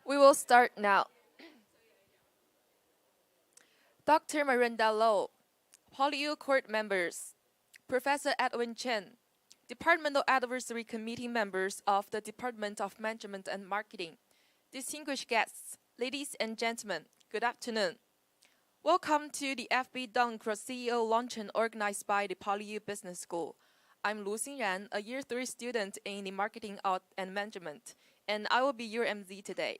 We will start now. Dr. Miranda Lowe, PolyU court members, Professor Edwin Chen, Departmental Advisory Committee members of the Department of Management and Marketing, distinguished guests, ladies and gentlemen, good afternoon. Welcome to the FB Dunk CEO Luncheon organized by the PolyU Business School. I'm Lu Xinran, a Year 3 student in the Marketing Art and Management, and I will be your MZ today.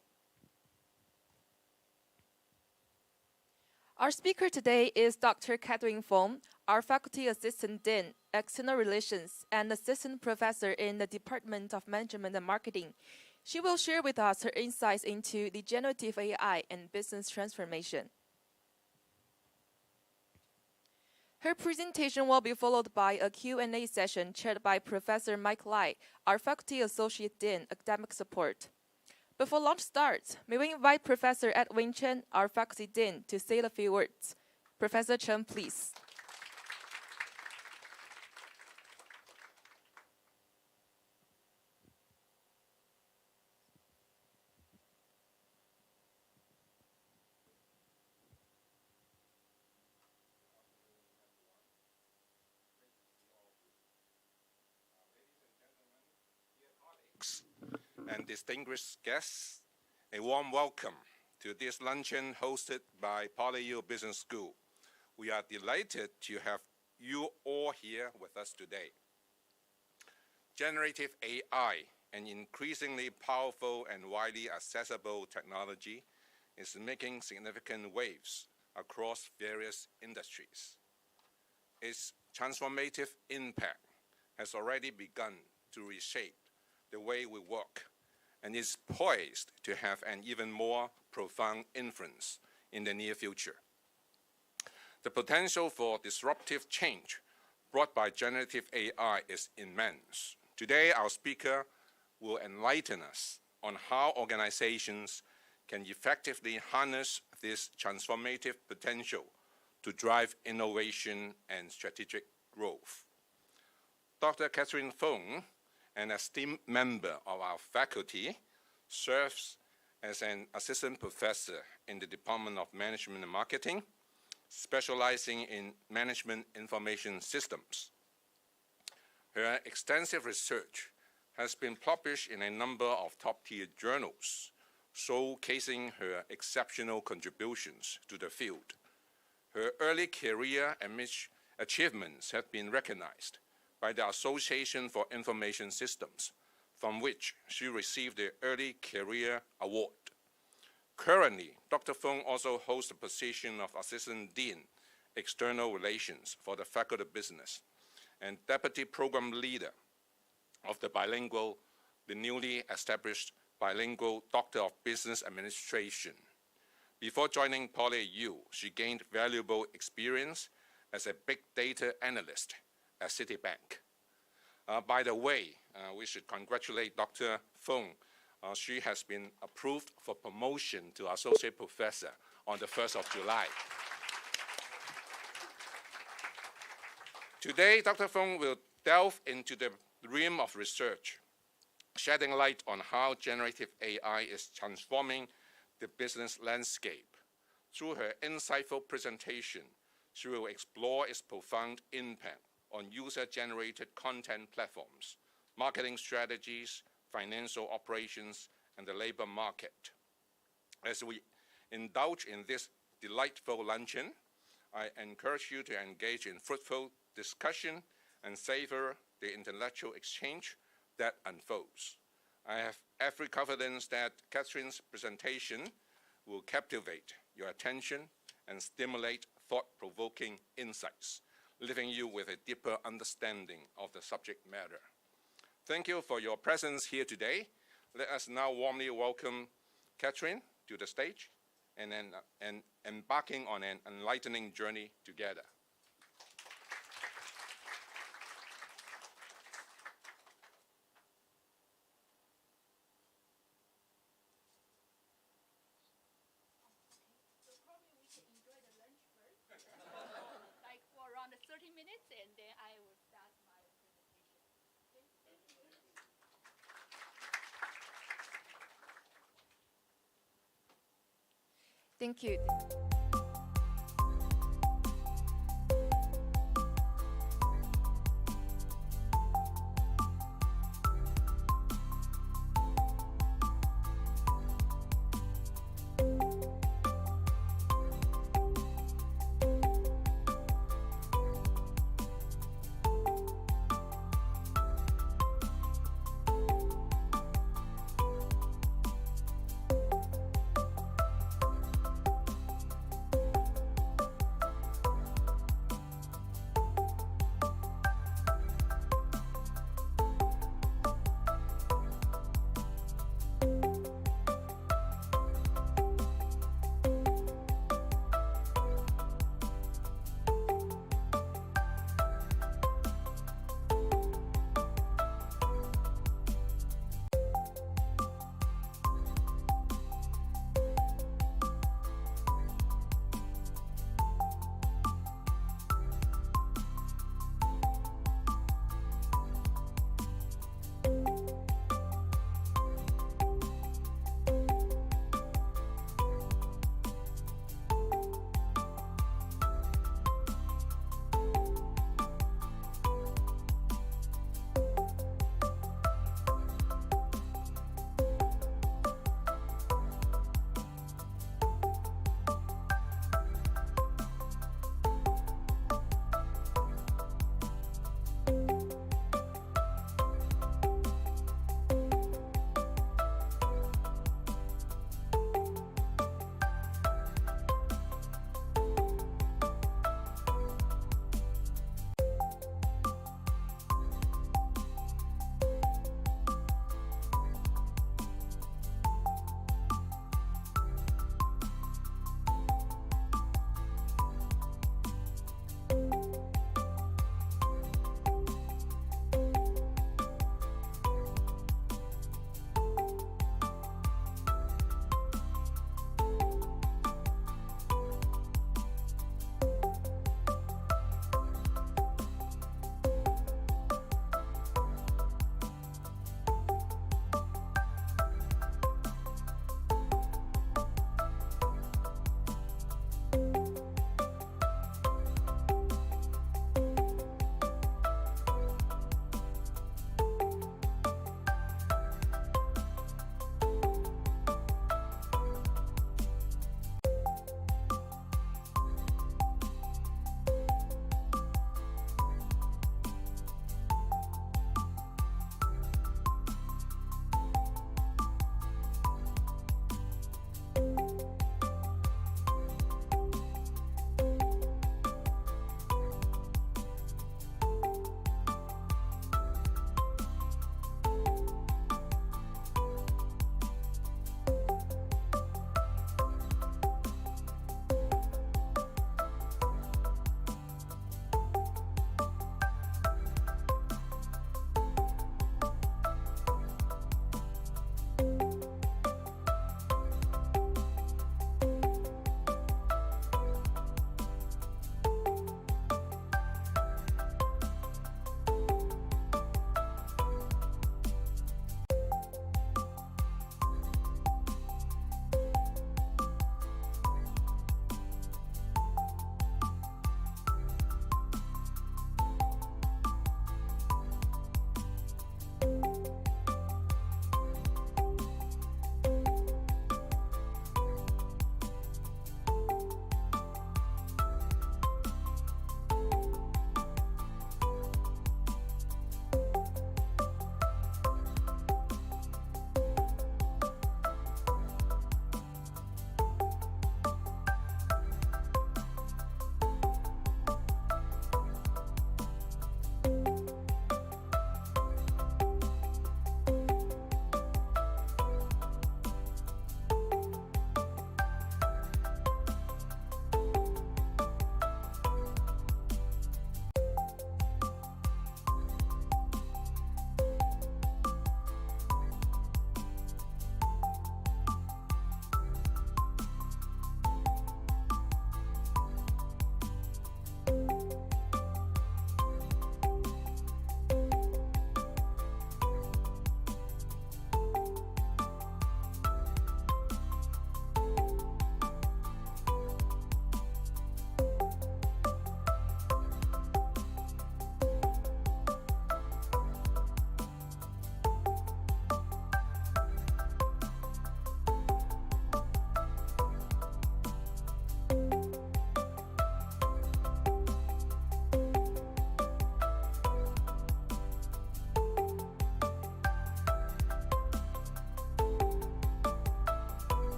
Our speaker today is Dr. Katherine FENG, our Faculty Assistant Dean, External Relations, and Assistant Professor in the Department of Management and Marketing. She will share with us her insights into the generative AI and business transformation. Her presentation will be followed by a Q&A session chaired by Professor Mike Lai, our Faculty Associate Dean, Academic Support. Before lunch starts, may we invite Professor Edwin Chen, our Faculty Dean, to say a few words. Professor Chen, please. And distinguished guests, a warm welcome to this luncheon hosted by PolyU Business School. We are delighted to have you all here with us today. Generative AI, an increasingly powerful and widely accessible technology, is making significant waves across various industries. Its transformative impact has already begun to reshape the way we work, and is poised to have an even more profound influence in the near future. The potential for disruptive change brought by generative AI is immense. Today, our speaker will enlighten us on how organizations can effectively harness this transformative potential to drive innovation and strategic growth. Dr. Katherine FENG, an esteemed member of our faculty, serves as an assistant professor in the Department of Management and Marketing, specializing in management information systems. Her extensive research has been published in a number of top-tier journals, showcasing her exceptional contributions to the field. Her early career achievements have been recognized by the Association for Information Systems, from which she received the Early Career Award. Currently, Dr. FENG also holds the position of Assistant Dean, External Relations for the Faculty of Business, and Deputy Program Leader of the newly established bilingual Doctor of Business Administration. Before joining PolyU, she gained valuable experience as a big data analyst at Citibank. By the way, we should congratulate Dr. FENG. She has been approved for promotion to Associate Professor on the 1st of July. Today, Dr. FENG will delve into the realm of research, shedding light on how generative AI is transforming the business landscape. Through her insightful presentation, she will explore its profound impact on user-generated content platforms, marketing strategies, financial operations, and the labor market. As we indulge in this delightful luncheon, I encourage you to engage in fruitful discussion and savor the intellectual exchange that unfolds. I have every confidence that Katherine's presentation will captivate your attention and stimulate thought-provoking insights, leaving you with a deeper understanding of the subject matter. Thank you for your presence here today. Let us now warmly welcome Katherine to the stage and embarking on an enlightening journey together. Like for around 30 minutes, and then I will start my presentation. Okay? Thank you.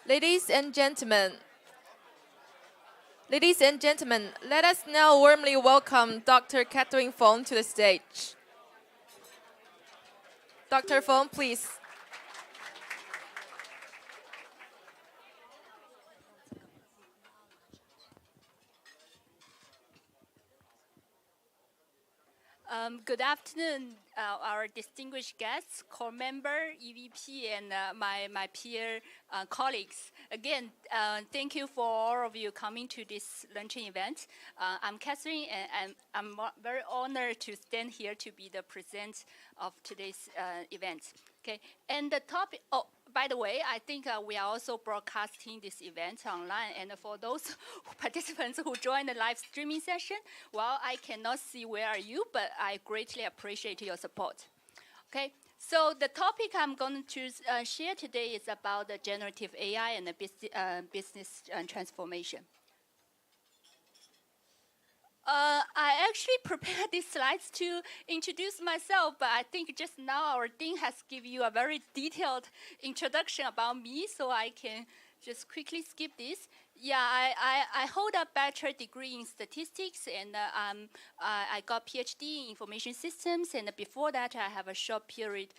Ladies and gentlemen, let us now warmly welcome Dr. Katherine FENG to the stage. Dr. FENG, please. Good afternoon, our distinguished guests, core member, EVP, and my peer colleagues. Again, thank you for all of you coming to this luncheon event. I'm Katherine, and I'm very honored to stand here to be the presenter of today's event. Okay, and the topic. Oh, by the way, I think we are also broadcasting this event online. And for those participants who join the live streaming session, well, I cannot see where are you, but I greatly appreciate your support. Okay, so the topic I'm going to share today is about the generative AI and the business transformation. I actually prepared these slides to introduce myself, but I think just now our dean has given you a very detailed introduction about me, so I can just quickly skip this. Yeah, I hold a bachelor degree in statistics, and I got PhD in information systems, and before that I have a short period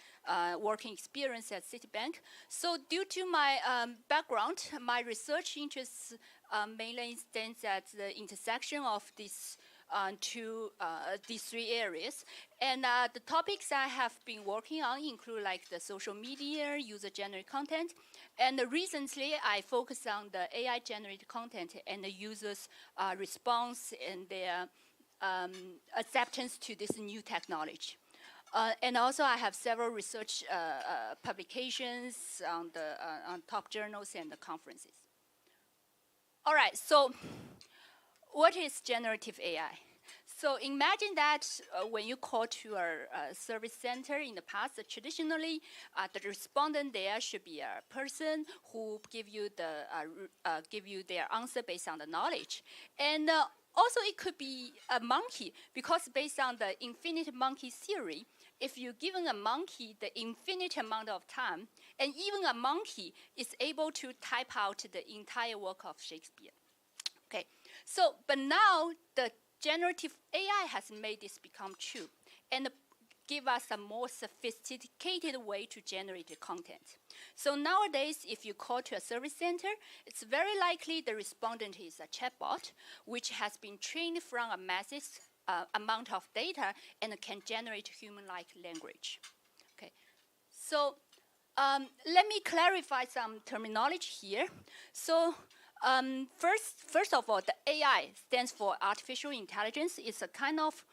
working experience at Citibank. So due to my background, my research interests mainly stands at the intersection of these three areas. And the topics I have been working on include like the social media, user-generated content, and recently I focus on the AI-generated content and the users' response and their acceptance to this new technology. And also I have several research publications on top journals and the conferences. All right, so what is generative AI? So imagine that when you call to a service center in the past, traditionally the respondent there should be a person who give you their answer based on the knowledge, and also it could be a monkey, because based on the infinite monkey theory, if you're given a monkey the infinite amount of time, and even a monkey is able to type out the entire work of Shakespeare. Okay, so but now the generative AI has made this become true and give us a more sophisticated way to generate the content. So nowadays, if you call to a service center, it's very likely the respondent is a chatbot, which has been trained from a massive amount of data and can generate human-like language. Okay, so let me clarify some terminology here. So first of all, the AI stands for artificial intelligence. It's a kind of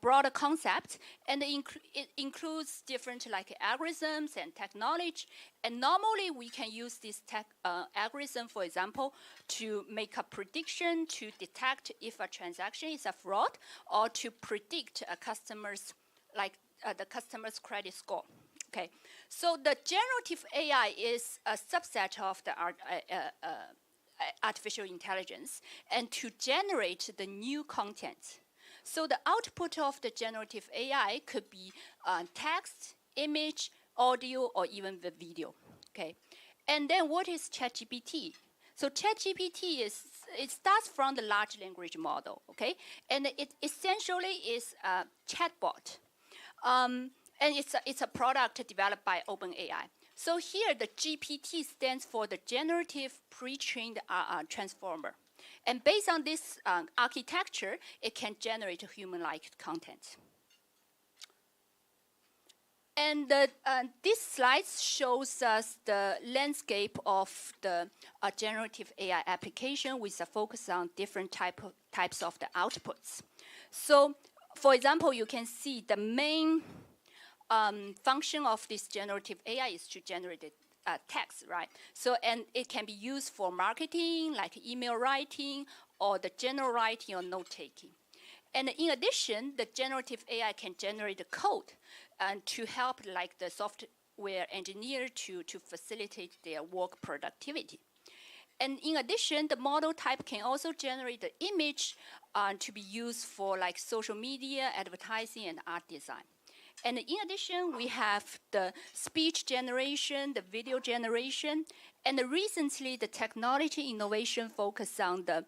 broader concept, and it includes different like algorithms and technology. And normally we can use this algorithm, for example, to make a prediction to detect if a transaction is a fraud, or to predict a customer's the customer's credit score. Okay, so the generative AI is a subset of the artificial intelligence, and to generate the new content. So the output of the generative AI could be text, image, audio, or even the video. Okay, and then what is ChatGPT? So ChatGPT it starts from the large language model. Okay, and it essentially is a chatbot, and it's a product developed by OpenAI. So here, the GPT stands for the Generative Pre-trained Transformer. And based on this architecture, it can generate human-like content. And this slide shows us the landscape of the generative AI application with a focus on different types of the outputs. So, for example, you can see the main function of this generative AI is to generate text, right? So, and it can be used for marketing, like email writing, or the general writing or note-taking. And in addition, the generative AI can generate the code and to help like the software engineer to facilitate their work productivity. And in addition, the model type can also generate the image to be used for like social media, advertising, and art design. And in addition, we have the speech generation, the video generation, and recently the technology innovation focus on the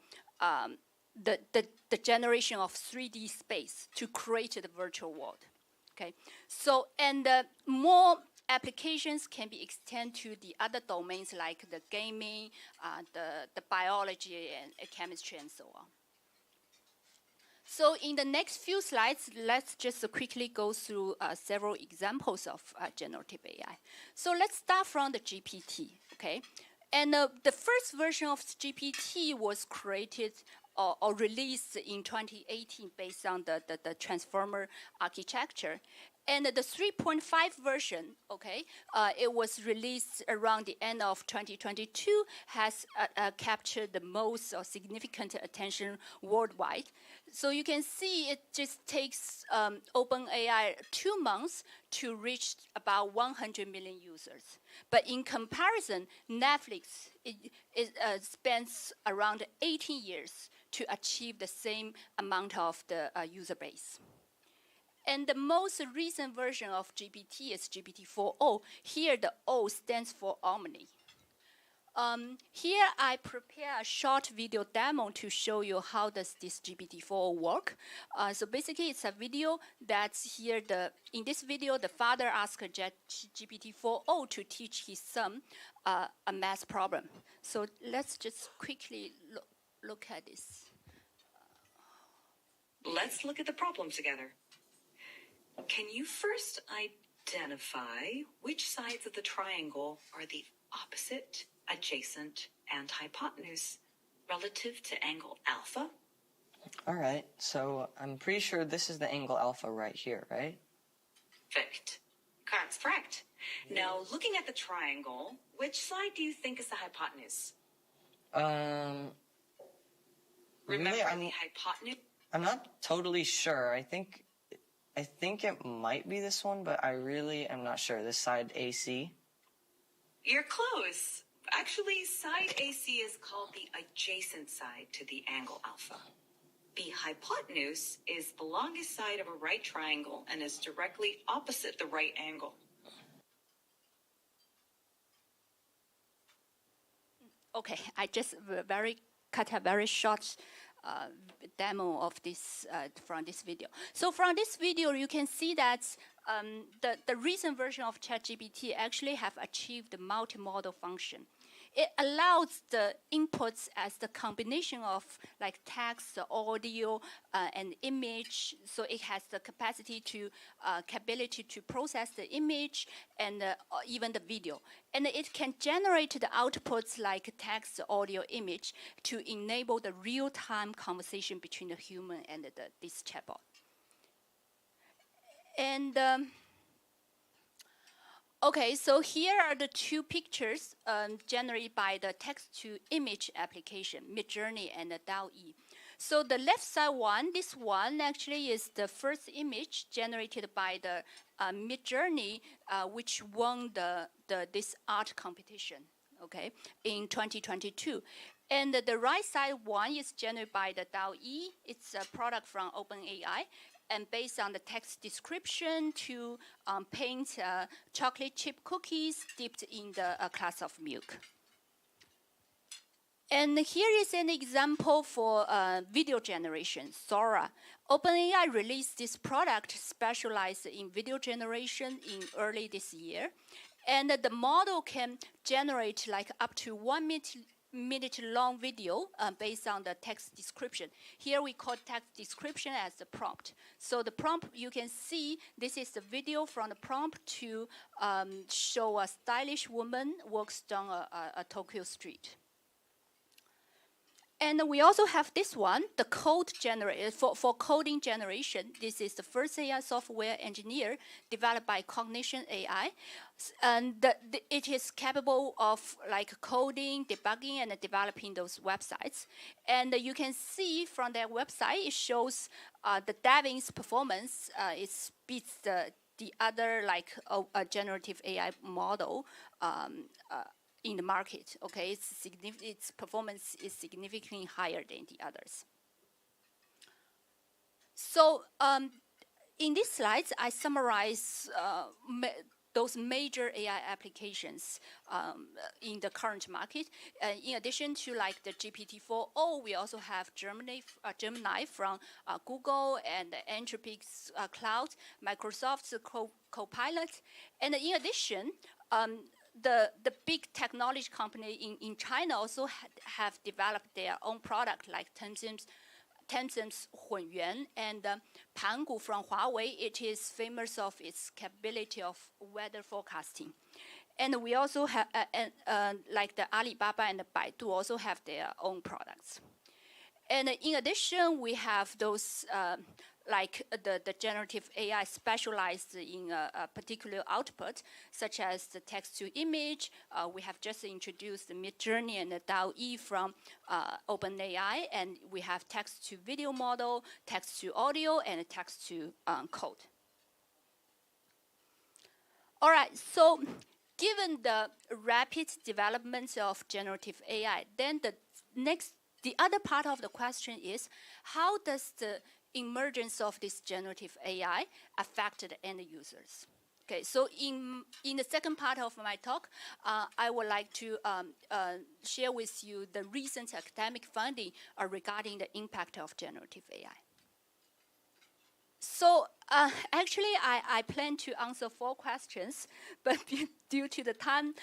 generation of 3D space to create the virtual world. Okay, so and more applications can be extended to the other domains like the gaming, the biology and chemistry and so on. So in the next few slides, let's just quickly go through several examples of generative AI. So let's start from the GPT, okay? And the first version of GPT was created or released in 2018 based on the transformer architecture. And the 3.5 version, okay, it was released around the end of 2022, has captured the most significant attention worldwide. So you can see it just takes OpenAI 2 months to reach about 100 million users. But in comparison, Netflix spends around 18 years to achieve the same amount of the user base. And the most recent version of GPT is GPT-4o. Here, the O stands for Omni. Here, I prepare a short video demo to show you how does this GPT-4o work. So basically, it's a video that's here. In this video, the father asked GPT-4o to teach his son a math problem. So let's just quickly look at this. Let's look at the problem together. Can you first identify which sides of the triangle are the opposite, adjacent, and hypotenuse relative to angle alpha? All right, so I'm pretty sure this is the angle alpha right here, right? Perfect. That's correct. Now, looking at the triangle, which side do you think is the hypotenuse? Remember the hypotenuse? I'm not totally sure. I think it might be this one, but I really am not sure. This side AC? You're close. Actually, side AC is called the adjacent side to the angle alpha. The hypotenuse is the longest side of a right triangle and is directly opposite the right angle. Okay, I just cut a very short demo of this from this video. So from this video, you can see that the recent version of ChatGPT actually have achieved the multimodal function. It allows the inputs as the combination of like text, audio, and image. So it has the capacity capability to process the image and even the video. And it can generate the outputs like text, audio, image to enable the real-time conversation between the human and this chatbot. And okay, so here are the two pictures generated by the text-to-image application, Midjourney and DALL-E. So the left side one, this one actually is the first image generated by the Midjourney, which won this art competition, okay, in 2022. And the right side one is generated by the DALL-E. It's a product from OpenAI. And based on the text description to paint chocolate chip cookies dipped in the glass of milk. And here is an example for video generation, Sora. OpenAI released this product specialized in video generation in early this year. And the model can generate like up to 1 minute long video based on the text description. Here we call text description as the prompt. So the prompt, you can see this is the video from the prompt to show a stylish woman walks down a Tokyo street. And we also have this one, the code generator for coding generation. This is the first AI software engineer developed by Cognition AI. And it is capable of like coding, debugging, and developing those websites. And you can see from their website, it shows the deving's performance. It beats the other like a generative AI model in the market. Okay, its performance is significantly higher than the others. So in these slides, I summarize those major AI applications in the current market. In addition to like the GPT-4o, we also have Gemini from Google and Anthropic's Cloud, Microsoft's Copilot. And in addition, the big technology company in China also have developed their own product, like Tencent's Hunyuan, and Pangu from Huawei. It is famous of its capability of weather forecasting. And we also have, like the Alibaba and the Baidu also have their own products. And in addition, we have those like the generative AI specialized in a particular output, such as the text-to-image. We have just introduced the Midjourney and the DALL-E from OpenAI, and we have text-to-video model, text-to-audio, and text-to-code. All right, so given the rapid development of generative AI, then the other part of the question is, how does the emergence of this generative AI affect the end users? Okay, so in the second part of my talk, I would like to share with you the recent academic finding regarding the impact of generative AI. So actually, I plan to answer 4 questions, but due to the time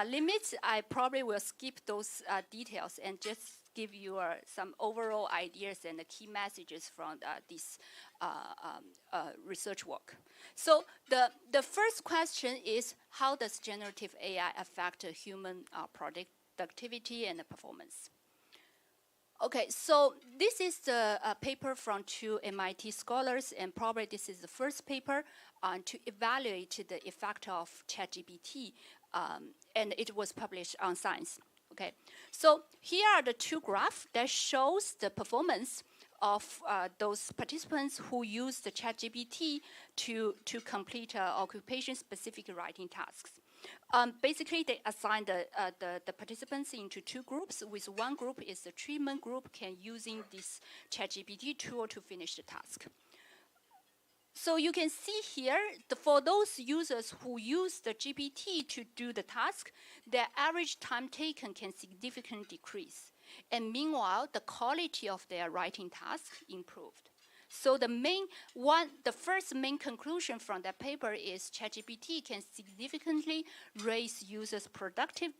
limits, I probably will skip those details and just give you some overall ideas and the key messages from this research work. So the first question is, how does generative AI affect human productivity and performance? Okay, so this is the paper from 2 MIT scholars, and probably this is the first paper to evaluate the effect of ChatGPT, and it was published on Science. Okay, so here are the 2 graphs that shows the performance of those participants who use the ChatGPT to complete occupation-specific writing tasks. Basically, they assign the participants into 2 groups. With one group is the treatment group, can using this ChatGPT tool to finish the task. So you can see here, for those users who use the GPT to do the task, their average time taken can significantly decrease. And meanwhile, the quality of their writing task improved. So the first main conclusion from that paper is ChatGPT can significantly raise users' productivity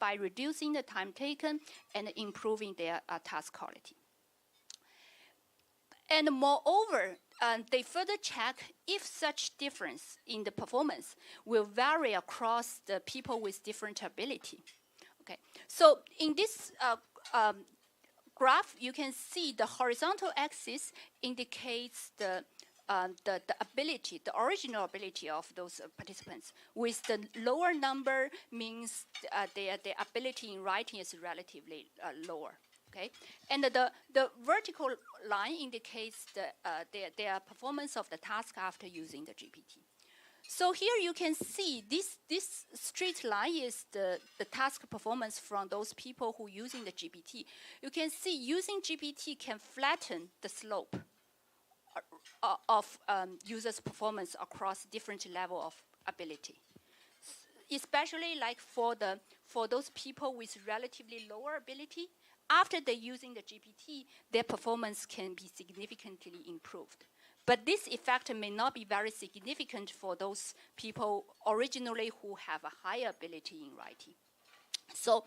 by reducing the time taken and improving their task quality. And moreover, they further check if such difference in the performance will vary across the people with different ability. Okay, so in this graph, you can see the horizontal axis indicates the ability, the original ability of those participants. With the lower number means their ability in writing is relatively lower. Okay, and the vertical line indicates their performance of the task after using the GPT. So here you can see this straight line is the task performance from those people who are using the GPT. You can see using GPT can flatten the slope of users' performance across different level of ability. Especially like for those people with relatively lower ability, after they're using the GPT, their performance can be significantly improved. But this effect may not be very significant for those people originally who have a higher ability in writing. So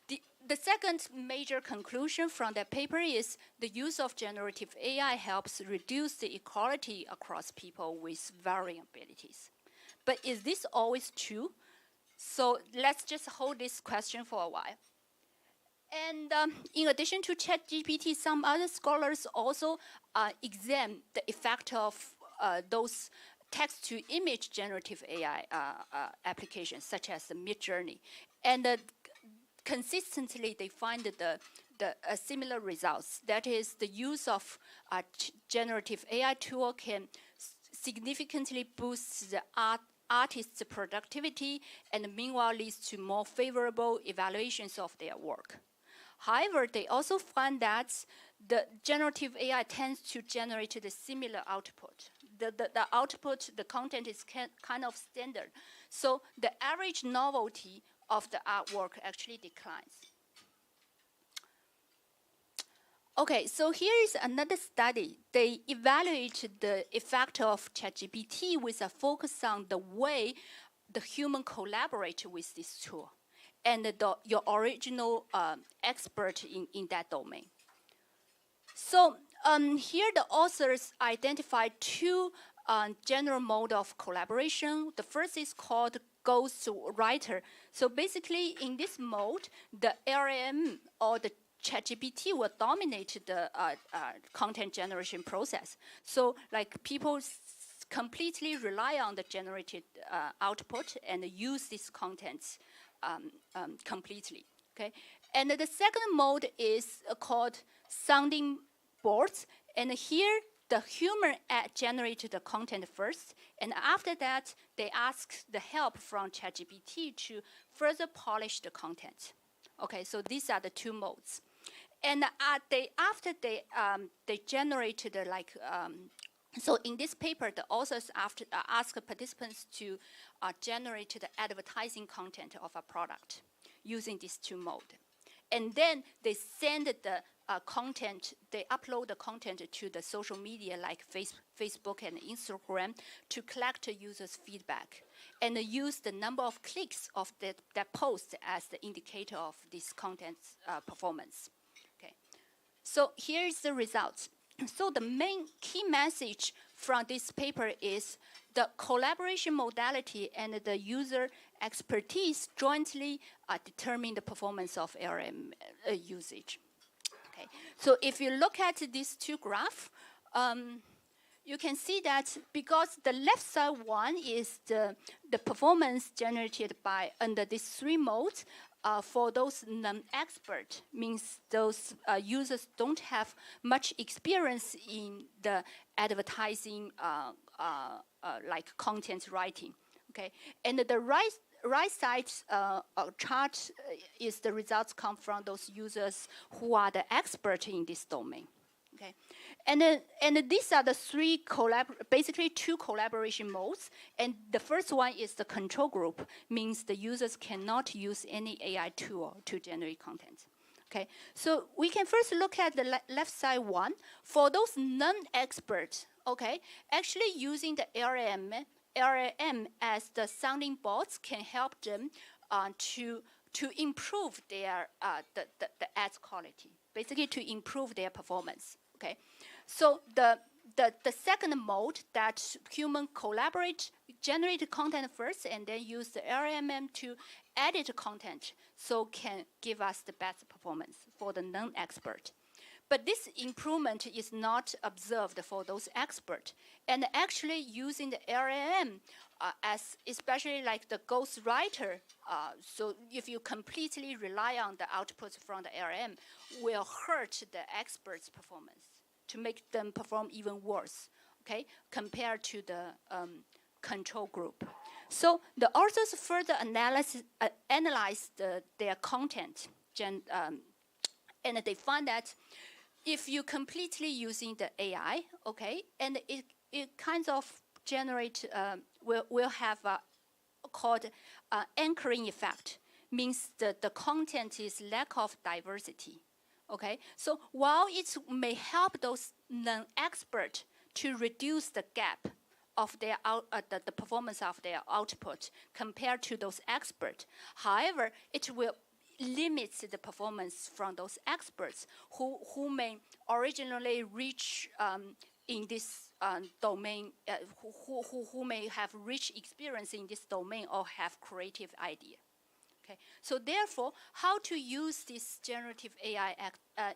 the second major conclusion from that paper is the use of generative AI helps reduce the equality across people with varying abilities. But is this always true? So let's just hold this question for a while. And in addition to ChatGPT, some other scholars also examine the effect of those text-to-image generative AI applications, such as the Midjourney. And consistently, they find the similar results. That is, the use of generative AI tool can significantly boost the artist's productivity and meanwhile leads to more favorable evaluations of their work. However, they also find that the generative AI tends to generate the similar output. The output, the content is kind of standard. So the average novelty of the artwork actually declines. Okay, so here is another study. They evaluated the effect of ChatGPT with a focus on the way the human collaborate with this tool and your original expert in that domain. So here the authors identified two general mode of collaboration. The first is called ghostwriter. So basically in this mode, the LLM or the ChatGPT will dominate the content generation process. So like people completely rely on the generated output and use these contents completely. Okay, and the second mode is called sounding boards, and here the human generated the content first, and after that they ask the help from ChatGPT to further polish the content. Okay, so these are the two modes, and after they generated so in this paper, the authors ask participants to generate the advertising content of a product using these two modes. And then they send the content, they upload the content to the social media like Facebook and Instagram to collect users' feedback and use the number of clicks of that post as the indicator of this content's performance. Okay, so here's the results. So the main key message from this paper is the collaboration modality and the user expertise jointly determine the performance of LLM usage. Okay, so if you look at these two graphs, you can see that because the left side one is the performance generated by under these three modes, for those non-expert, means those users don't have much experience in the advertising like content writing. Okay, and the right side chart is the results come from those users who are the expert in this domain. Okay, and these are the basically two collaboration modes. And the first one is the control group, means the users cannot use any AI tool to generate content. Okay, so we can first look at the left side one. For those non-experts, okay, actually using the LLM as the sounding boards can help them to improve their the ads quality, basically to improve their performance. Okay, so the second mode that human collaborate, generate content first, and then use the LLM to edit content, so can give us the best performance for the non-expert. But this improvement is not observed for those experts. And actually using the LLM as especially like the ghostwriter, so if you completely rely on the outputs from the LLM, will hurt the experts' performance to make them perform even worse, okay, compared to the control group. So the authors further analyzed their content, and they found that if you completely using the AI, okay, and it kind of generate will have a called anchoring effect, means that the content is lack of diversity. Okay, so while it may help those non-expert to reduce the gap of their the performance of their output compared to those experts, however, it will limit the performance from those experts who may originally reach in this domain, who may have rich experience in this domain or have creative idea. Okay, so therefore, how to use this generative AI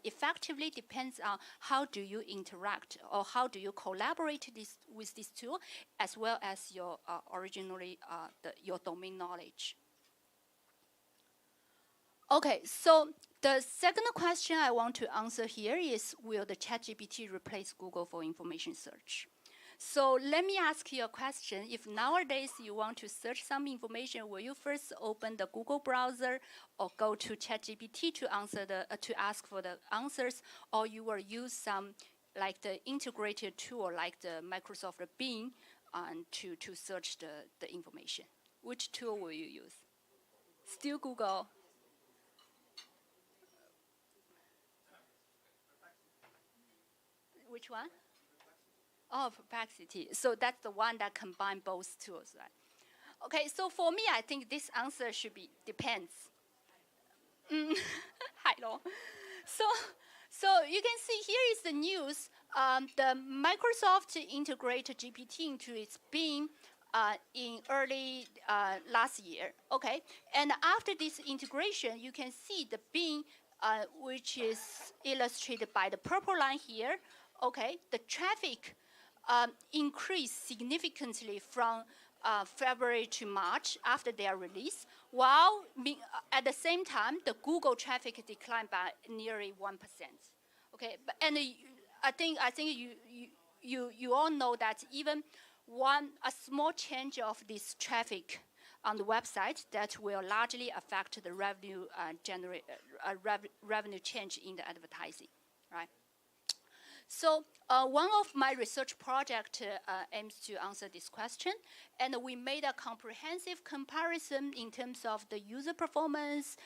effectively depends on how do you interact or how do you collaborate with this tool, as well as your your domain knowledge. Okay, so the second question I want to answer here is, will the ChatGPT replace Google for information search? So let me ask you a question. If nowadays you want to search some information, will you first open the Google browser or go to ChatGPT to ask for the answers, or you will use some like the integrated tool like the Microsoft Bing to search the information? Which tool will you use? Still Google. Which one? Oh, Perplexity. So that's the one that combines both tools, right? Okay, so for me, I think this answer should be depends. Hello. So you can see here is the news. The Microsoft integrated GPT into its Bing in early last year. Okay, and after this integration, you can see the Bing, which is illustrated by the purple line here. Okay, the traffic increased significantly from February to March after their release, while at the same time, the Google traffic declined by nearly 1%. Okay, I think you all know that even a small change of this traffic on the website that will largely affect the revenue change in the advertising, right? So one of my research projects aims to answer this question, and we made a comprehensive comparison in terms of the user performance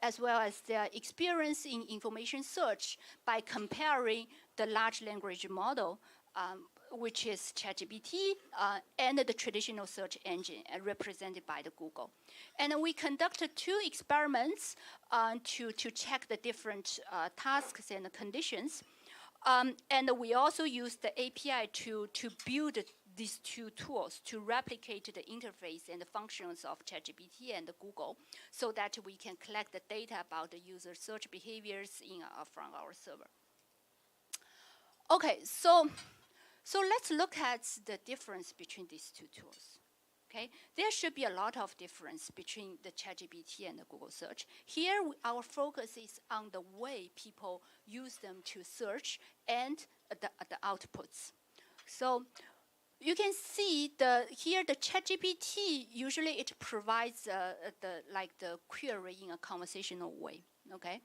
as well as their experience in information search by comparing the large language model, which is ChatGPT, and the traditional search engine represented by the Google. And we conducted 2 experiments to check the different tasks and conditions. And we also used the API to build these 2 tools to replicate the interface and the functions of ChatGPT and Google so that we can collect the data about the user search behaviors from our server. Okay, so let's look at the difference between these 2 tools. Okay, there should be a lot of difference between the ChatGPT and the Google search. Here, our focus is on the way people use them to search and the outputs. So you can see here the ChatGPT, usually it provides the query in a conversational way, okay?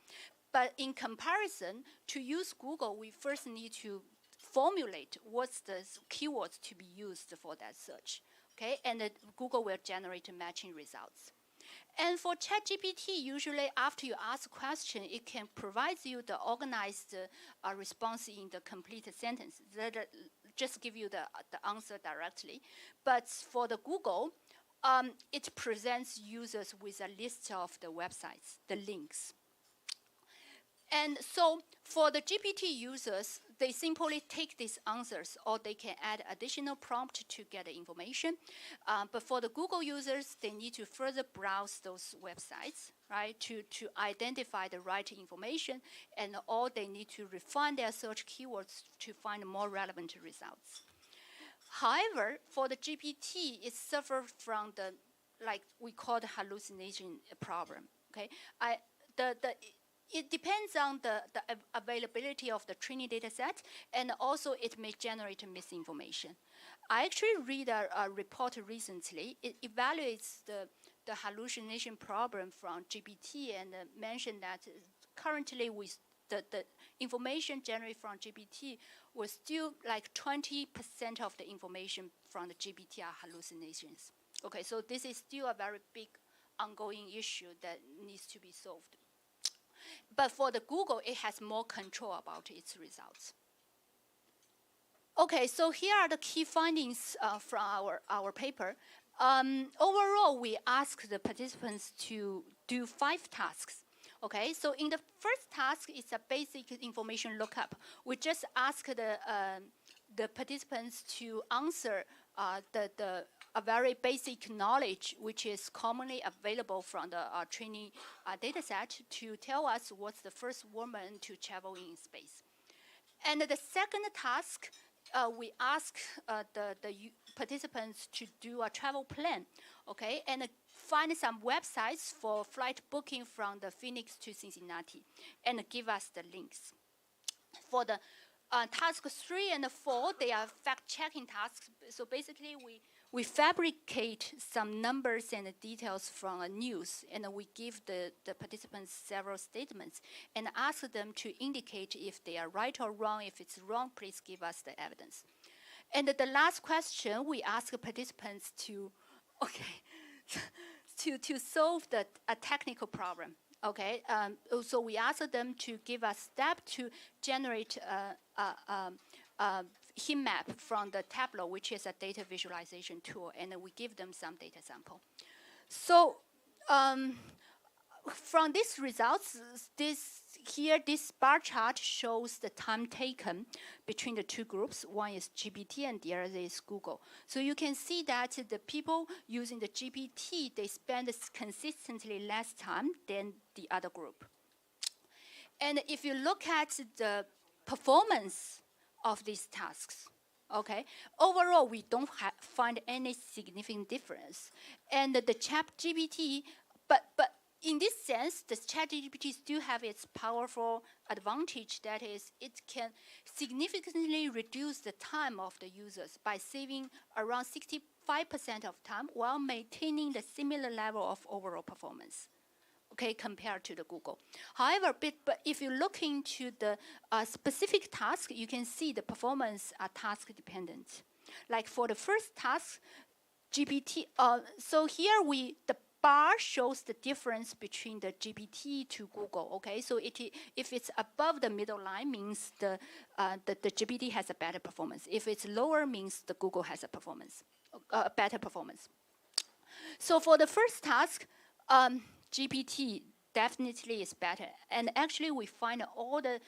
But in comparison, to use Google, we first need to formulate what's the keywords to be used for that search. Okay, and Google will generate matching results. And for ChatGPT, usually after you ask a question, it can provide you the organized response in the complete sentence. That just give you the answer directly. But for the Google, it presents users with a list of the websites, the links. And so for the GPT users, they simply take these answers, or they can add additional prompt to get the information. But for the Google users, they need to further browse those websites, right, to identify the right information, and all they need to refine their search keywords to find more relevant results. However, for the GPT, it suffers from the, like we call the hallucination problem. Okay, it depends on the availability of the training data set, and also it may generate misinformation. I actually read a report recently. It evaluates the hallucination problem from GPT and mentioned that currently with the information generated from GPT was still like 20% of the information from the GPT are hallucinations. Okay, so this is still a very big ongoing issue that needs to be solved. But for the Google, it has more control about its results. Okay, so here are the key findings from our paper. Overall, we asked the participants to do 5 tasks. Okay, so in the first task, it's a basic information lookup. We just ask the participants to answer a very basic knowledge which is commonly available from the training data set to tell us what's the first woman to travel in space. And the second task, we ask the participants to do a travel plan, okay, and find some websites for flight booking from the Phoenix to Cincinnati and give us the links. For the Task 3 and 4, they are fact-checking tasks. So basically, we fabricate some numbers and details from a news, and we give the participants several statements and ask them to indicate if they are right or wrong. If it's wrong, please give us the evidence. And the last question, we ask participants to, to solve a technical problem. Okay, so we ask them to give a step to generate a heat map from the Tableau, which is a data visualization tool, and we give them some data sample. So from these results, this bar chart shows the time taken between the two groups. One is GPT and the other is Google. So you can see that the people using the GPT, they spend consistently less time than the other group. And if you look at the performance of these tasks, okay, overall we don't find any significant difference. And the ChatGPT, but in this sense, the ChatGPT still have its powerful advantage. That is, it can significantly reduce the time of the users by saving around 65% of time while maintaining the similar level of overall performance, okay, compared to the Google. However, but if you look into the specific task, you can see the performance are task dependent. Like for the first task, GPT, so here the bar shows the difference between the GPT to Google. Okay, so if it's above the middle line, means the GPT has a better performance. If it's lower, means the Google has a better performance. So for the first task, GPT definitely is better, and actually we find all the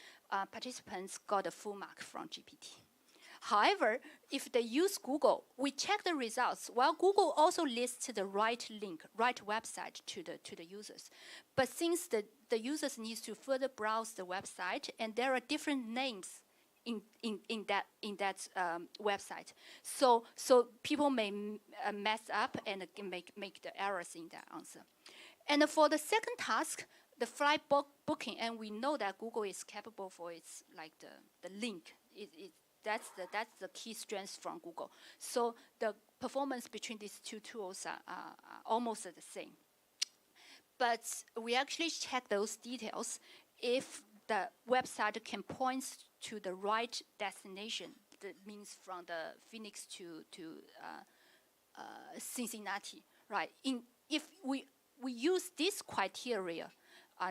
participants got a full mark from GPT. However, if they use Google, we check the results. While Google also lists the right link, right website to the users, but since the users need to further browse the website, and there are different names in that website, so people may mess up and make the errors in their answer. And for the second task, the flight booking, and we know that Google is capable for its like the link. That's the key strength from Google. So the performance between these two tools are almost the same. But we actually check those details. If the website can point to the right destination, that means from the Phoenix to Cincinnati, right? If we use this criteria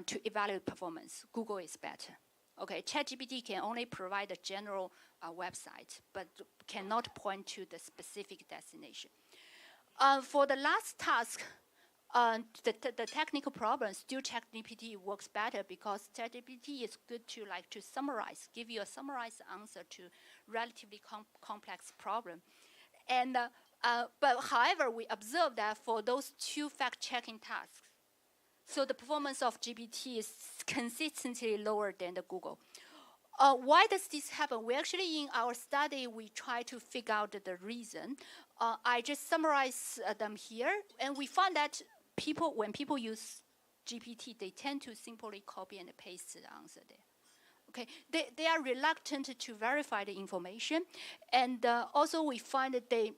to evaluate performance, Google is better. Okay, ChatGPT can only provide a general website, but cannot point to the specific destination. For the last task, the technical problem, still ChatGPT works better because ChatGPT is good to summarize, give you a summarized answer to relatively complex problem. And but however, we observe that for those two fact-checking tasks, so the performance of GPT is consistently lower than the Google. Why does this happen? We actually, in our study, we try to figure out the reason. I just summarize them here, and we found that when people use GPT, they tend to simply copy and paste the answer there. Okay, they are reluctant to verify the information, and also we find that they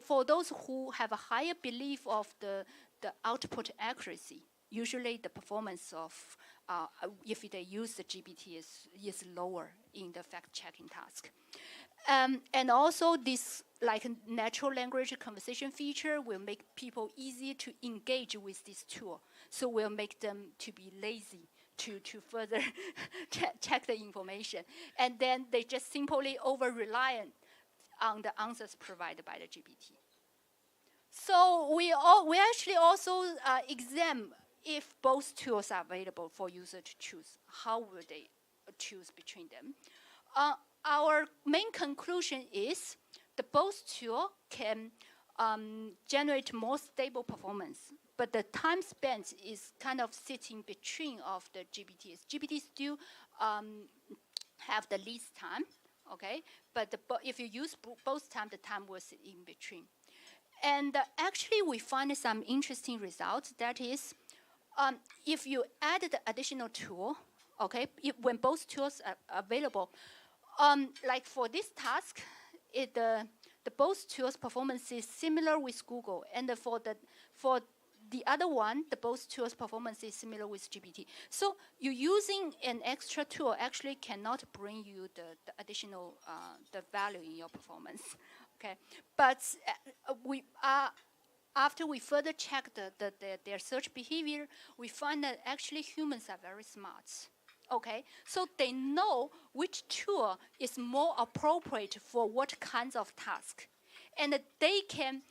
for those who have a higher belief of the output accuracy, usually the performance of if they use the GPT is lower in the fact-checking task. And also this natural language conversation feature will make people easy to engage with this tool. So will make them to be lazy to further check the information. And then they just simply over-rely on the answers provided by the GPT. So we actually also examine if both tools are available for user to choose. How will they choose between them? Our main conclusion is that both tools can generate more stable performance, but the time spent is kind of sitting between of the GPTs. GPT still have the least time, okay? But if you use both time, the time will sit in between. And actually, we find some interesting results. That is, if you add the additional tool, okay, when both tools are available, Like for this task, the both tools' performance is similar with Google, and for the other one, the both tools' performance is similar with GPT. So you using an extra tool actually cannot bring you the additional the value in your performance. Okay, but after we further check their search behavior, we find that actually humans are very smart. Okay, so they know which tool is more appropriate for what kinds of task, and they can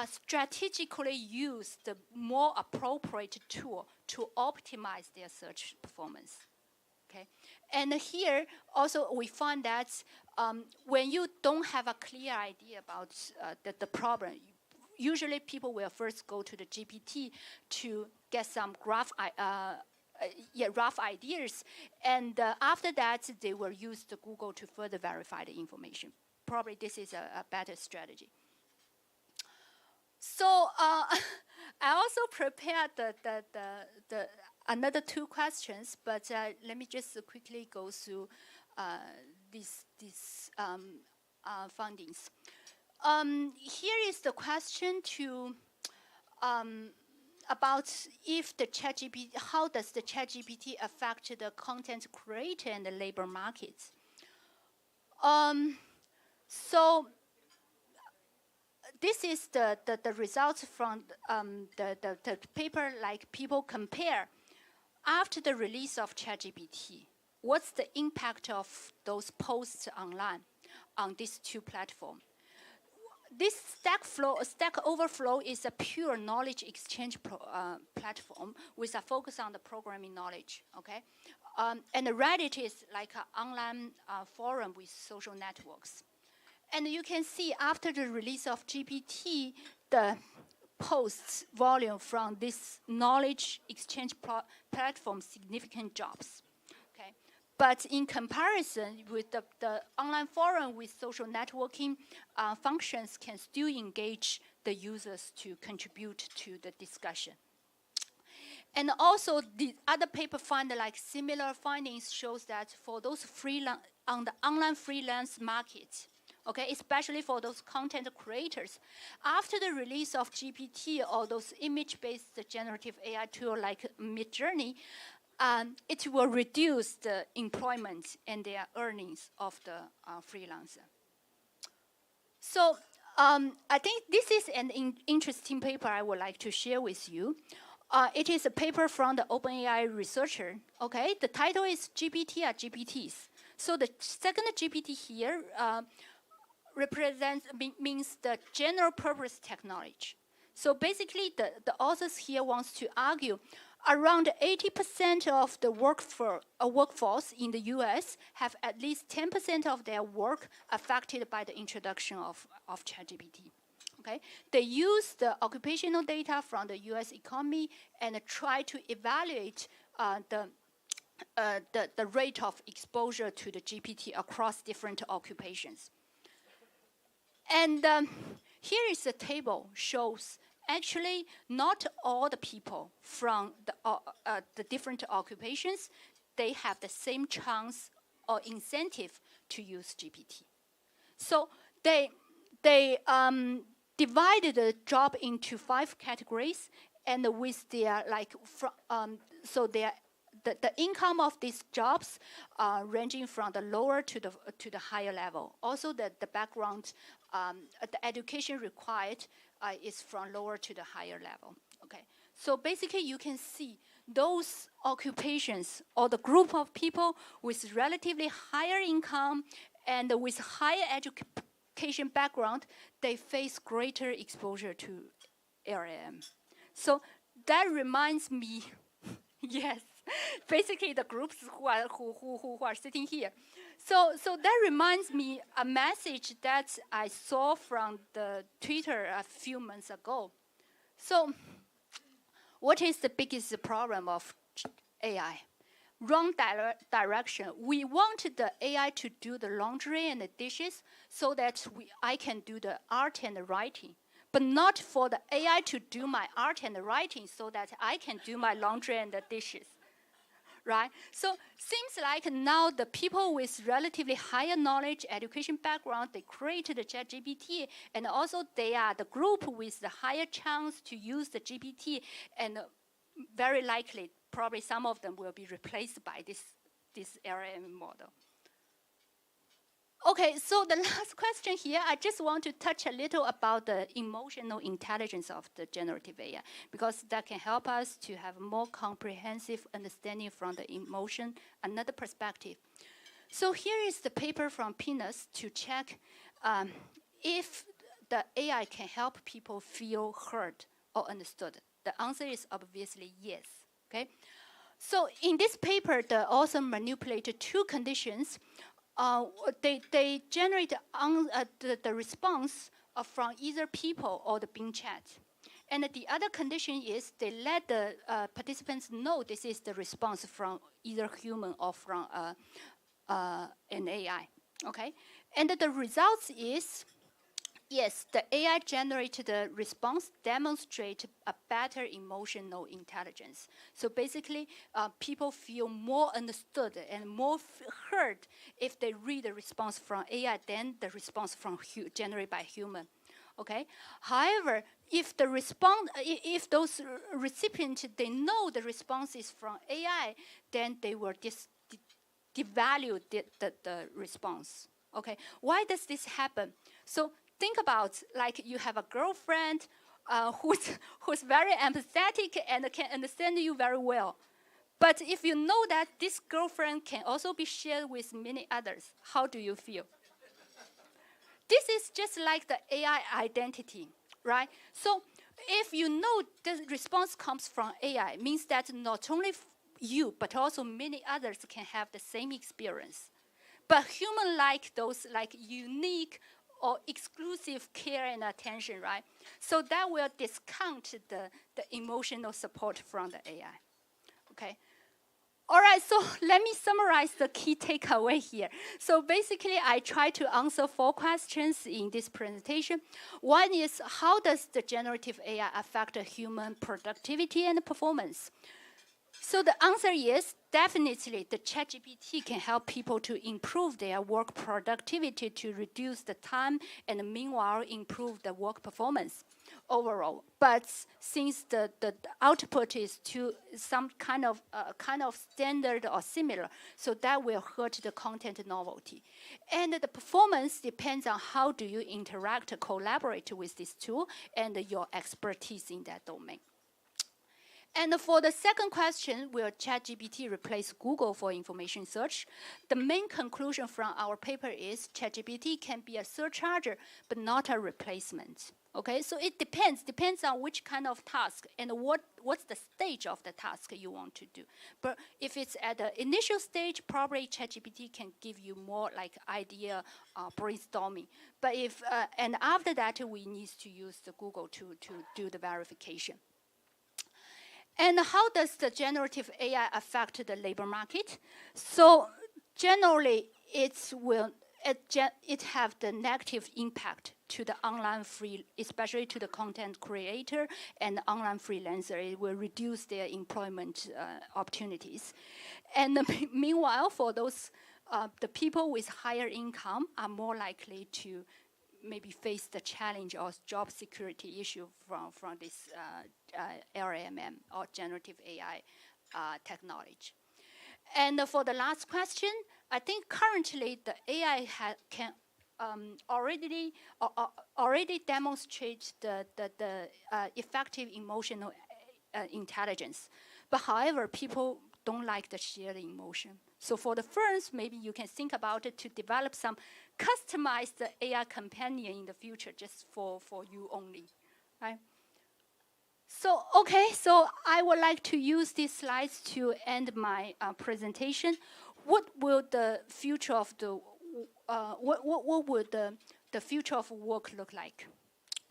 strategically use the more appropriate tool to optimize their search performance. Okay, and here also we find that when you don't have a clear idea about the problem, usually people will first go to the GPT to get some rough ideas, and after that they will use the Google to further verify the information. Probably this is a better strategy. So I also prepared the another two questions, but let me just quickly go through these findings. Here is the question to about if the ChatGPT, how does the ChatGPT affect the content creator and the labor markets? So this is the results from the paper, like people compare after the release of ChatGPT, what's the impact of those posts online on these two platforms? This Stack Overflow is a pure knowledge exchange platform with a focus on the programming knowledge, okay? And Reddit is like an online forum with social networks. And you can see after the release of GPT, the posts volume from this knowledge exchange platform significant drops. Okay, but in comparison with the online forum with social networking functions can still engage the users to contribute to the discussion. And also the other paper find like similar findings shows that for those on the online freelance market, okay, especially for those content creators, after the release of GPT or those image-based generative AI tool like Midjourney, it will reduce the employment and their earnings of the freelancer. So I think this is an interesting paper I would like to share with you. It is a paper from the OpenAI researcher. Okay, the title is GPT are GPTs. So the second GPT here means the general purpose technology. So basically, the authors here wants to argue around 80% of the workforce in the US have at least 10% of their work affected by the introduction of ChatGPT. Okay, they use the occupational data from the US economy and try to evaluate the rate of exposure to the GPT across different occupations. And here is a table shows actually not all the people from the different occupations, they have the same chance or incentive to use GPT. So they divided the job into 5 categories, and with their so their the income of these jobs ranging from the lower to the higher level. Also, the background, the education required is from lower to the higher level. Okay, so basically you can see those occupations or the group of people with relatively higher income and with higher education background, they face greater exposure to LLM. So that reminds me, yes, basically the groups who are sitting here. So that reminds me a message that I saw from the Twitter a few months ago. So what is the biggest problem of AI? Wrong direction. We want the AI to do the laundry and the dishes so that I can do the art and the writing, but not for the AI to do my art and the writing so that I can do my laundry and the dishes, right? So seems like now the people with relatively higher knowledge, education background, they created the ChatGPT, and also they are the group with the higher chance to use the GPT, and very likely, probably some of them will be replaced by this LLM model. Okay, so the last question here, I just want to touch a little about the emotional intelligence of the generative AI, because that can help us to have more comprehensive understanding from the emotion, another perspective. So here is the paper from Pinus to check if the AI can help people feel heard or understood. The answer is obviously yes, okay? So in this paper, the author manipulated two conditions. They generate the response from either people or the Bing chat. And the other condition is they let the participants know this is the response from either human or from an AI, okay? And the results is, yes, the AI generated response demonstrate a better emotional intelligence. So basically, people feel more understood and more heard if they read the response from AI than the response from generated by human. Okay. However, if the if those recipients they know the response is from AI, then they will devalue the response. Okay. Why does this happen? So think about, like, you have a girlfriend who's very empathetic and can understand you very well. But if you know that this girlfriend can also be shared with many others, how do you feel? This is just like the AI identity, right? So if you know the response comes from AI, it means that not only you, but also many others can have the same experience. But human like those like unique or exclusive care and attention, right? So that will discount the emotional support from the AI, okay? All right, so let me summarize the key takeaway here. So basically, I try to answer 4 questions in this presentation. One is, how does the generative AI affect human productivity and performance? So the answer is, definitely the ChatGPT can help people to improve their work productivity to reduce the time and meanwhile improve the work performance overall. But since the output is to some kind of standard or similar, so that will hurt the content novelty. And the performance depends on how do you interact, collaborate with this tool, and your expertise in that domain. And for the second question, will ChatGPT replace Google for information search? The main conclusion from our paper is ChatGPT can be a surcharger, but not a replacement. Okay, so it depends on which kind of task and what's the stage of the task you want to do. But if it's at the initial stage, probably ChatGPT can give you more like idea brainstorming. But if and after that, we need to use the Google to do the verification. And how does the generative AI affect the labor market? So generally, it have the negative impact to the online especially to the content creator and online freelancer. It will reduce their employment opportunities. And meanwhile, for those the people with higher income are more likely to maybe face the challenge or job security issue from this LLM or generative AI technology. And for the last question, I think currently the AI can already demonstrate the effective emotional intelligence. But however, people don't like the shared emotion. So for the firms, maybe you can think about it to develop some customized AI companion in the future just for you only, right? So, okay, so I would like to use these slides to end my presentation. What will the future of what would the future of work look like?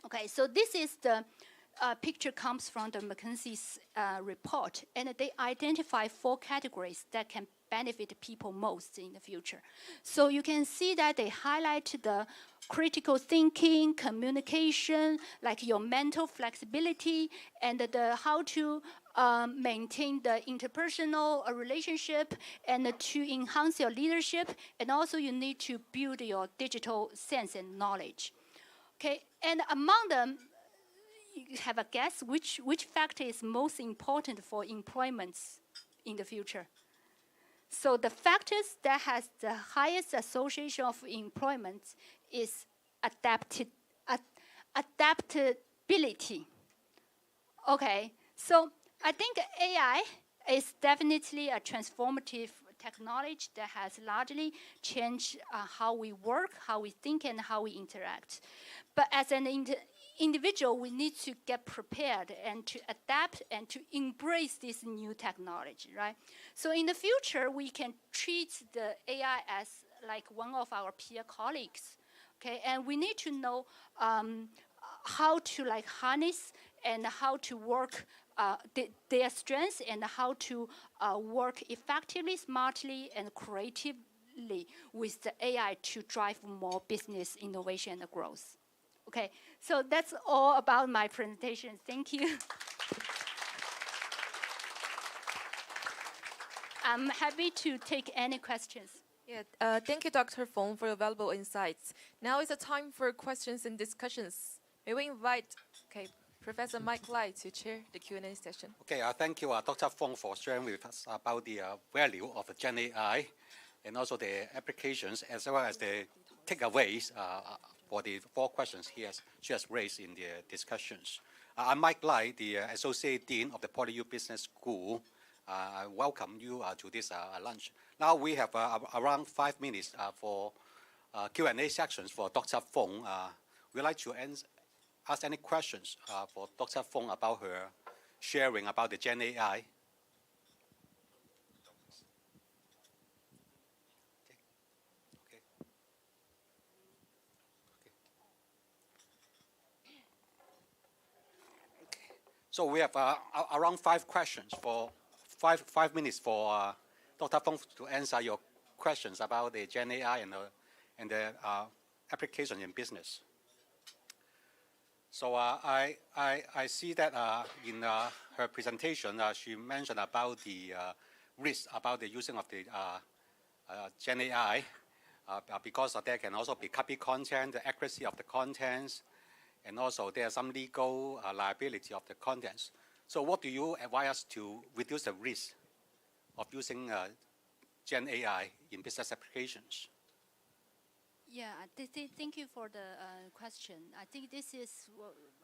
Okay, so this is the picture comes from the McKinsey's report, and they identify 4 categories that can benefit people most in the future. So you can see that they highlight the critical thinking, communication, like your mental flexibility, and the how to maintain the interpersonal relationship and to enhance your leadership. And also you need to build your digital sense and knowledge. Okay, and among them, you have a guess which factor is most important for employment in the future? So the factors that has the highest association of employment is adaptability. Okay, so I think AI is definitely a transformative technology that has largely changed how we work, how we think, and how we interact. But as an individual, we need to get prepared and to adapt and to embrace this new technology, right? So in the future, we can treat the AI as like one of our peer colleagues, okay? And we need to know how to like harness and how to work their strengths and how to work effectively, smartly, and creatively with the AI to drive more business innovation and growth. Okay, so that's all about my presentation. Thank you. I'm happy to take any questions. Yeah, thank you, Dr. Feng, for your valuable insights. Now is the time for questions and discussions. May we invite, Professor Mike Lai to chair the Q&A session. Okay, thank you, Dr. Feng, for sharing with us about the value of GenAI and also the applications as well as the takeaways for the 4 questions she has raised in the discussions. I'm Mike Lai, the Associate Dean of the PolyU Business School. I welcome you to this lunch. Now we have around 5 minutes for Q&A sections for Dr. Feng. We'd like to ask any questions for Dr. Feng about her sharing about the GenAI. So we have around 5 questions for 5 minutes for Dr. Feng to answer your questions about the GenAI and the application in business. So I see that in her presentation, she mentioned about the risk about the using of the GenAI because there can also be copy content, the accuracy of the contents, and also there's some legal liability of the contents. So what do you advise us to reduce the risk of using GenAI in business applications? Yeah, thank you for the question. I think this is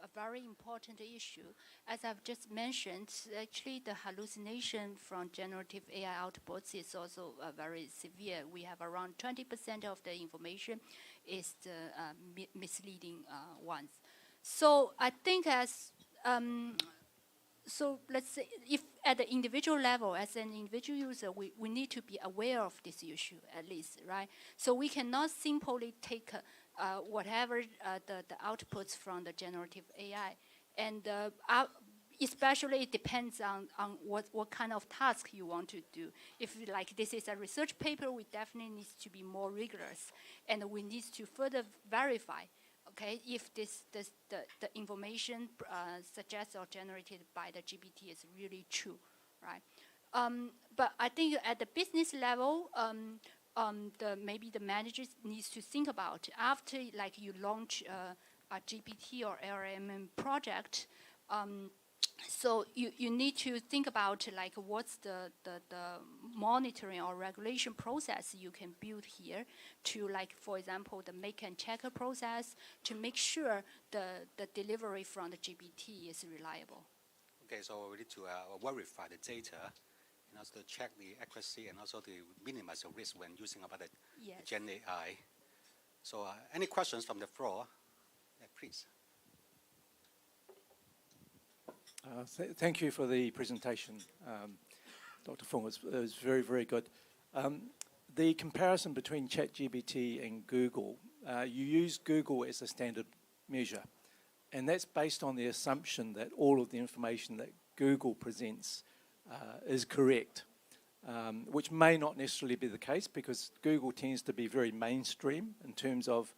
a very important issue. As I've just mentioned, actually the hallucination from generative AI outputs is also very severe. We have around 20% of the information is the misleading ones. So I think so let's say if at the individual level, as an individual user, we need to be aware of this issue at least, right? So we cannot simply take whatever the outputs from the generative AI. And especially it depends on what kind of task you want to do. If like this is a research paper, we definitely need to be more rigorous. And we need to further verify, okay, if the information suggested or generated by the GPT is really true, right? But I think at the business level, maybe the managers needs to think about after like you launch a GPT or LLM project. So you need to think about like what's the monitoring or regulation process you can build here to like, for example, the make and checker process to make sure the delivery from the GPT is reliable. Okay, so we need to verify the data and also check the accuracy and also to minimize the risk when using about the GenAI. So any questions from the floor? Yeah, please. Thank you for the presentation, Dr. Feng. It was very, very good. The comparison between ChatGPT and Google, you use Google as a standard measure, and that's based on the assumption that all of the information that Google presents is correct. which may not necessarily be the case because Google tends to be very mainstream in terms of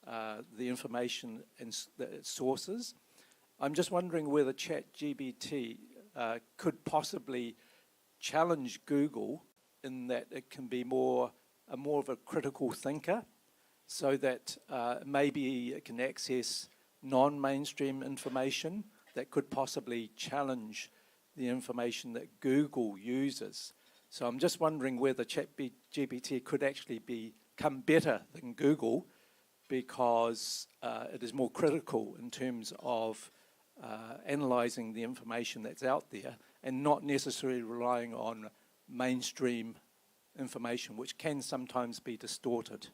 the information and the sources. I'm just wondering whether ChatGPT could possibly challenge Google in that it can be more of a critical thinker, so that maybe it can access non-mainstream information that could possibly challenge the information that Google uses. So I'm just wondering whether ChatGPT could actually become better than Google because it is more critical in terms of analysing the information that's out there and not necessarily relying on mainstream information, which can sometimes be distorted.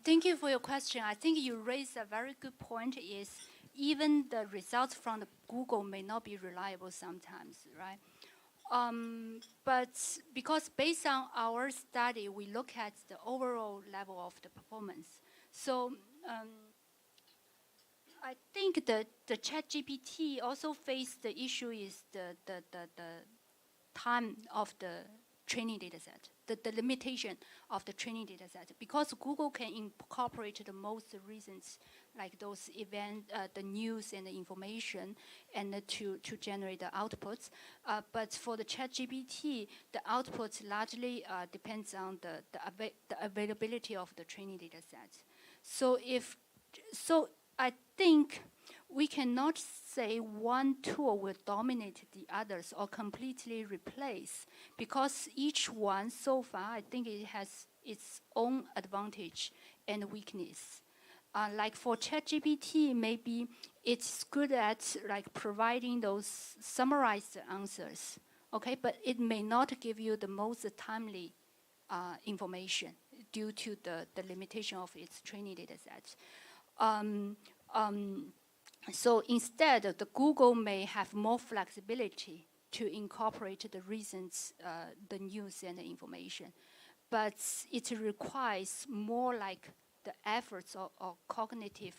Thank you for your question. I think you raised a very good point, is even the results from the Google may not be reliable sometimes, right? But because based on our study, we look at the overall level of the performance. So I think that the ChatGPT also faced the issue is the time of the training data set, the limitation of the training data set. Because Google can incorporate the most reasons, like those events, the news and the information, and to generate the outputs. But for the ChatGPT, the outputs largely depends on the availability of the training data set. So I think we cannot say one tool will dominate the others or completely replace, because each one so far, I think it has its own advantage and weakness. Like for ChatGPT, maybe it's good at like providing those summarized answers, okay? But it may not give you the most timely information due to the limitation of its training data set. So instead, the Google may have more flexibility to incorporate the reasons, the news and the information, but it requires more like the efforts or cognitive,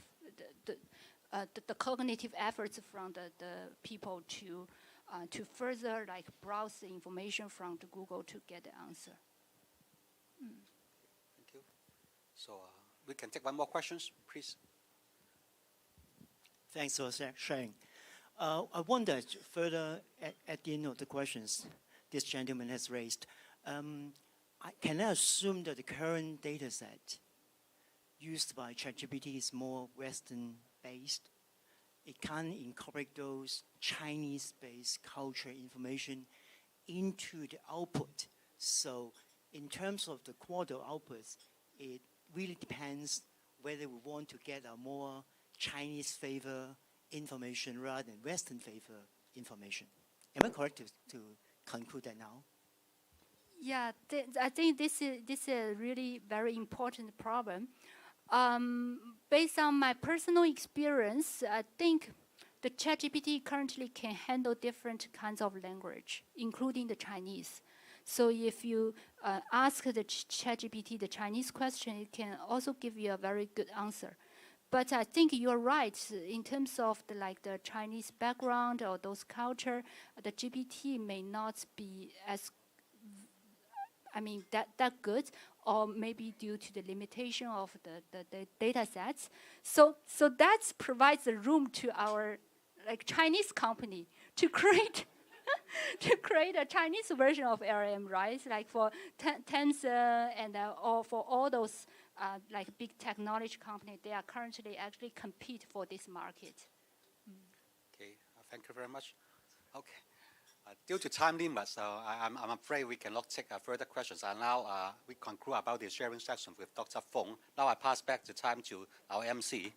the cognitive efforts from the people to further like browse the information from the Google to get the answer. Thank you. So we can take one more question, please. Thanks for sharing. I wonder further at the end of the questions this gentleman has raised, can I assume that the current data set used by ChatGPT is more Western-based? It can incorporate those Chinese-based culture information into the output. So in terms of the quarter outputs, it really depends whether we want to get a more Chinese favor information rather than Western favor information. Am I correct to conclude that now? Yeah, I think this is a really very important problem. Based on my personal experience, I think the ChatGPT currently can handle different kinds of language, including the Chinese. So if you ask the ChatGPT the Chinese question, it can also give you a very good answer. But I think you're right in terms of the Chinese background or those culture. The GPT may not be as, that good, or maybe due to the limitation of the data sets. So that provides the room to our Chinese company to create to create a Chinese version of LLM, right? Like for Tencent and or for all those big technology companies, they are currently actually compete for this market. Okay, thank you very much. Okay, due to time limits, I'm afraid we cannot take further questions. And now we conclude about the sharing session with Dr. Feng. Now I pass back the time to our MC.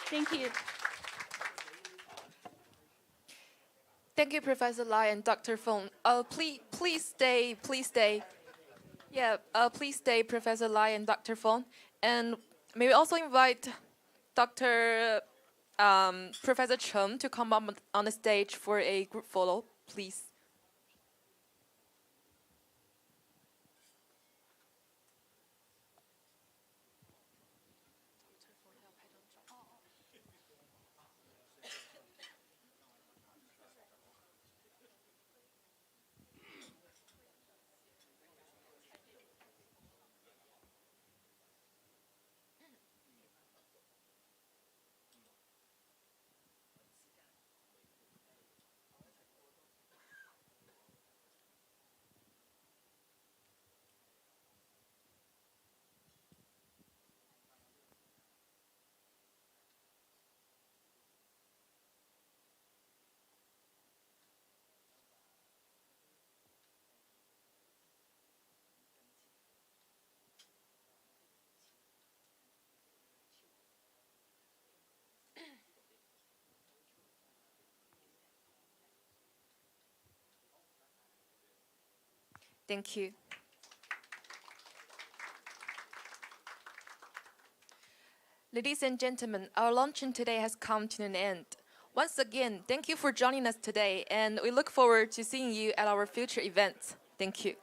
Thank you. Thank you, Professor Lai and Dr. Feng. Please stay. Yeah, please stay, Professor Lai and Dr. Feng. And may we also invite Professor Chen to come up on the stage for a group photo, please. Thank you. Ladies and gentlemen, our luncheon today has come to an end. Once again, thank you for joining us today, and we look forward to seeing you at our future events. Thank you.